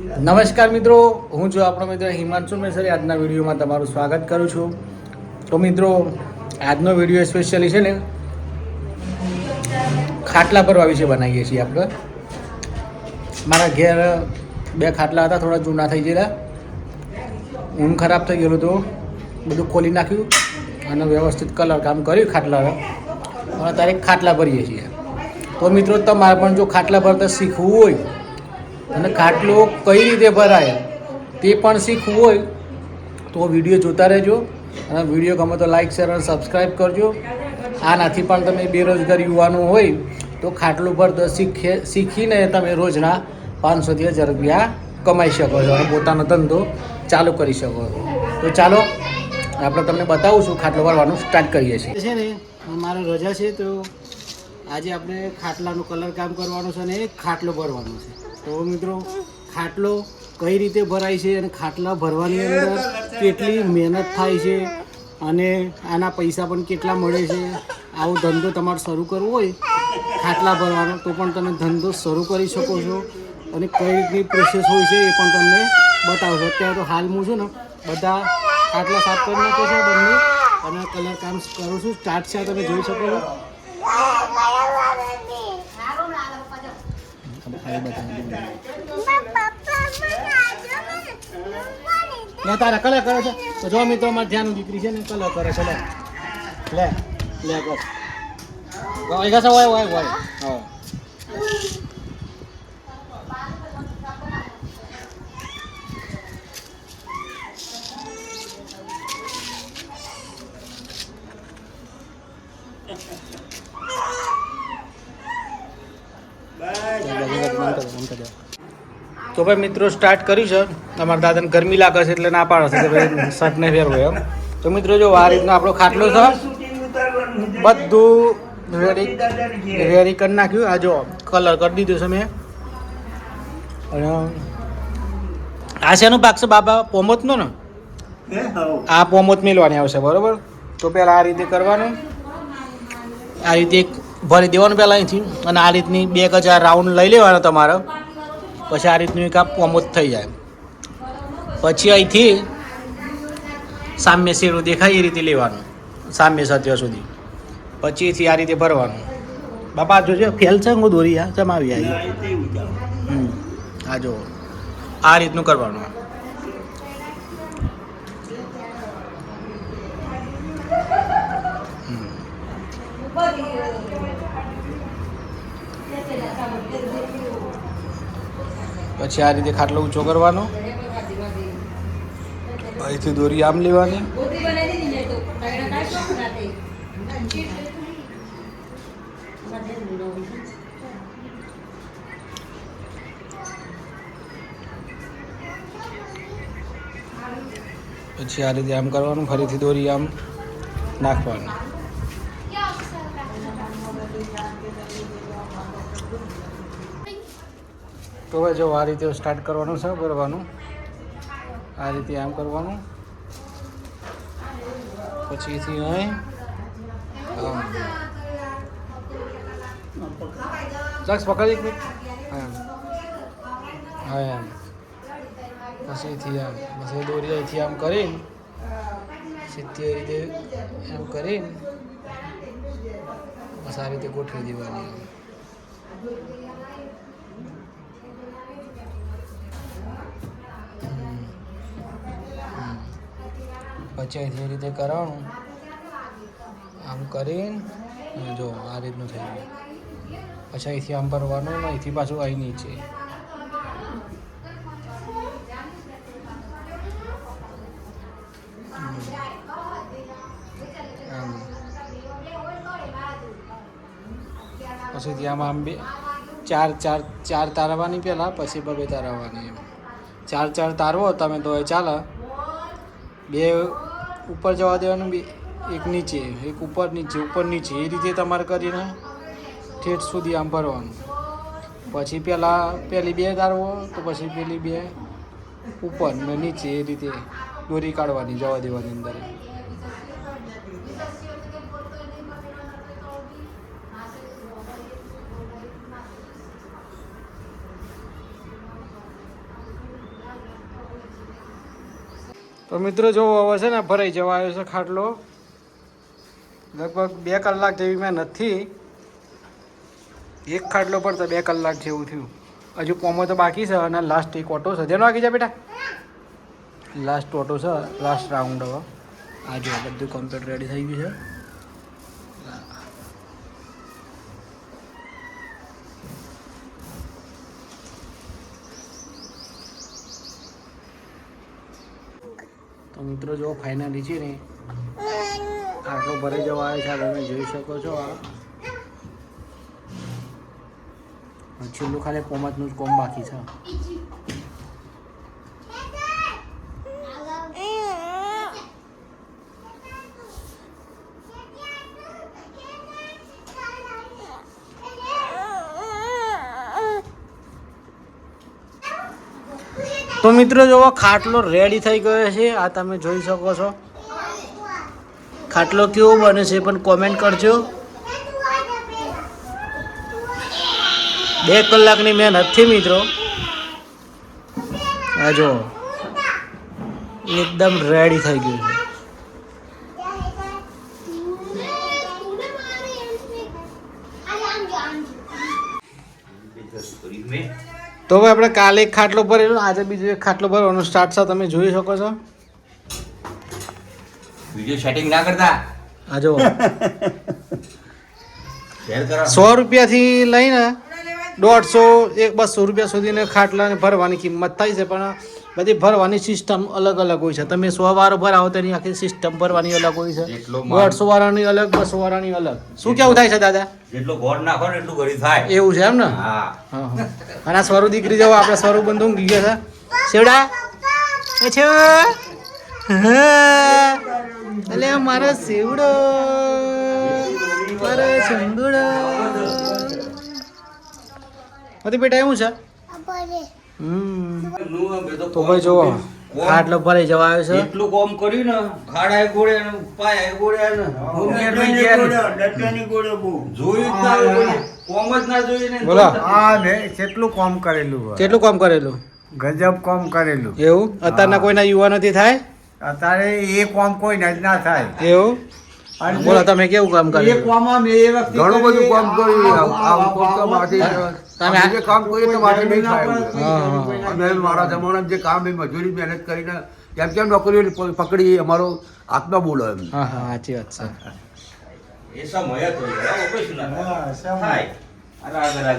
નમસ્કાર મિત્રો, હું છું આપણો મિત્ર હિમાંશુ મેસરી. આજના વિડીયોમાં તમારું સ્વાગત કરું છું. તો મિત્રો, આજનો વિડીયો સ્પેશિયલી છે ને ખાટલા ભરવા વિશે બનાવીએ છીએ આપણે. મારા ઘેર બે ખાટલા હતા, થોડા જૂના થઈ ગયેલા, ઊંઘ ખરાબ થઈ ગયેલું તો બધું ખોલી નાખ્યું અને વ્યવસ્થિત કલર કામ કર્યું ખાટલા. અને તારે ખાટલા ભરીએ છીએ. તો મિત્રો, તમારે પણ જો ખાટલા ભરતા શીખવું હોય અને ખાટલો કઈ રીતે ભરાય તે પણ શીખવું હોય તો વિડીયો જોતા રહેજો. અને વિડીયો ગમે તો લાઈક, શેર અને સબસ્ક્રાઈબ કરજો. આનાથી પણ તમે બેરોજગાર યુવાનો હોય તો ખાટલો ભરતા શીખીને તમે રોજના 500 થી 1000 રૂપિયા કમાઈ શકો છો અને પોતાનો ધંધો ચાલુ કરી શકો છો. તો ચાલો આપણે તમને બતાવું છું ખાટલો ભરવાનું સ્ટાર્ટ કરીએ છીએ. છે ને મારે રજા છે તો આજે આપણે ખાટલાનું કલર કામ કરવાનું છે અને ખાટલો ભરવાનો છે. તો મિત્રો, ખાટલો કઈ રીતે ભરાય છે અને ખાટલા ભરવાની અંદર કેટલી મહેનત થાય છે અને આના પૈસા પણ કેટલા મળે છે. આવો ધંધો તમારે શરૂ કરવો હોય ખાટલા ભરવાનો તો પણ તમે ધંધો શરૂ કરી શકો છો અને કઈ રીતની પ્રોસેસ હોય છે એ પણ તમને બતાવશો. અત્યારે તો હાલ હું છું ને બધા ખાટલા સાફ કરી નાખે છે બંને અને કલર કામ કરું છું. સ્ટાર્ટ છે, તમે જોઈ શકો છો. તારા કલર કરે છે તો જો મિત્રો, અમારે ધ્યાન દીકરી છે ને કલર કરે છે. લે લે કર હોય હા. તો ભાઈ મિત્રો, સ્ટાર્ટ કર્યું છે. તમારા દાદાને ગરમી લાગે છે એટલે ના પાડે છે કે ભાઈ શર્ટ નહીં પહેરવો એમ. તો મિત્રો, જો આ રીતનો આપણો ખાટલો છે, બધું રેડી કરી નાખ્યું. આ જો કલર કરી દીધું છે મેં. અને આ શેનું પાક છે બાબા? પોમોતનો ને? આ પોમોત મેળવાની આવશે, બરોબર. તો પહેલાં આ રીતે કરવાનું, આ રીતે એક ભરી દેવાનું પહેલાં અહીંથી. અને આ રીતની 2000 રાઉન્ડ લઈ લેવાના તમારે. પછી આ રીતનું એક આ પોમોત થઈ જાય. પછી અહીંથી સામ્ય શેરું દેખાય એ રીતે લેવાનું, સામ્ય સત્ય સુધી. પછી એથી આ રીતે ભરવાનું. બાપા જોજો, ફેલ છે હું દોરી આ જમાવી આવી. આ જો આ રીતનું કરવાનું. પછી આ રીતે ખાટલો ઊંચો કરવાનો. અહીંથી દોરી આમ લેવાની. પછી આ રીતે આમ કરવાનું, ફરીથી દોરી આમ નાખવાની. તો હવે જો આ રીતે સ્ટાર્ટ કરવાનું છે કરવાનું. આ રીતે આમ કરવાનું. પછીથી અહીં ચક્સ પકડી હા એમ. પછીથી આમ પછી દોરી અહીંથી આમ કરીને સીધી રીતે એમ કરીને બસ આ રીતે ગોઠવી દેવાની. પછી અહીંથી એ રીતે કરવાનું, આમ કરીને જો આ રીતનું થઈ ગયું. પછી અહીંથી આમ ભરવાનું ને અહીંથી પાછું અહીં નીચે. પછીથી આમ બે ચાર તારવાની પહેલાં, પછી બે તારવાની. એમ 4 તારવો તમે તો એ ચાલે. 2 ઉપર જવા દેવાનું, એક નીચે, એક ઉપર નીચે, ઉપર નીચે, એ રીતે તમારે કરીને ઠેઠ સુધી આમ ભરવાનું. પછી પહેલી 2 તારવો તો પછી પેલી 2 ઉપર ને નીચે, એ રીતે દોરી કાઢવાની, જવા દેવાની અંદર. તો મિત્રો જો હવે છે ને ભરાઈ જવા આવ્યો છે ખાટલો. લગભગ 2 કલાક જેવી મેં નથી. એક ખાટલો પર તો 2 કલાક જેવું થયું. હજુ પોમો તો બાકી છે અને લાસ્ટ એક ઓટો છે. જેનો વાગી જાય બેટા, લાસ્ટ ઓટો છે, લાસ્ટ રાઉન્ડ. હવે આ જો બધું કમ્પ્લીટ રેડી થઈ ગયું છે. તો મિત્રો જો ફાઇનલી છે ને ખાટલો ભરાઈ જવા આવે છે. તમે જોઈ શકો છો. છેલ્લું ખાલી કોમતનું જ કોમ બાકી છે. તો મિત્રો જો ખાટલો રેડી થઈ ગયો છે. આ તમે જોઈ શકો છો. ખાટલો કેવો બને છે પણ કોમેન્ટ કરજો. 2 કલાકની મહેનત થી મિત્રો. આ જો એકદમ રેડી થઈ ગયું છે. તો હવે આપણે કાલે એક ખાટલો ભરેલો, આજે બીજો એક ખાટલો ભરવાનો સ્ટાર્ટ છે. તમે જોઈ શકો છો. વિડિયો સેટિંગ ના કરતા. આ જો 100 રૂપિયાથી લઈને 150 200 રૂપિયા સુધીને ખાટલાને ભરવાની કિંમત થાય છે. પણ બધી ભરવાની સિસ્ટમ અલગ અલગ હોય છે. તમે 100 વાળો ભરાવો તેની આખી સિસ્ટમ ભરવાની અલગ હોય છે. 150 વાળાની અલગ, 200 વાળાની અલગ. શું કેવું થાય છે દાદા? જેટલો ગોળ નાખો ને એટલું ગળી થાય. એવું છે એમ ને? હા. અને આ સ્વરૂપ દીકરી જવો આપણે સ્વરૂપ બંધ ઊંઘી ગયા છે. શેવડા એ છે એટલે મારો સેવડો, મારો ચંદુડો. હતી બેટા એવું છે. તો ભાઈ જો ખાટલો ભરાઈ જવા આવ્યો છે. એટલું કોમ કર્યું ને, ખાડાએ ગોળે ને પાયાએ ગોળે ને જોયું જ ના હોય, કોમ જ ના જોયું ને. બોલો હા ને કેટલું કામ કરેલું હોય. કેટલું કામ કરેલું? ગજબ કામ કરેલું. એવું અત્યારના કોઈના યુવાનોથી થાય? અત્યારે એ કામ કોઈ જ ના થાય. એવું બોલો તમે કેવું કામ એ કર્યું? કામ આમ એ વખતે ઘણું બધું કામ કર્યું. આમ કામ તો માંથી તમે જે કામ કર્યું તો માંથી નહીં થાય. હા. અમે મારા જમાનામાં જે કામ એ મજૂરી મહેનત કરીને કેમ નોકરીઓ પકડી અમારો આત્મા બોલો એમ. હા હા સાચી વાત છે. એ સમય હતો, ઓપરેશન હા, સમય. થાય.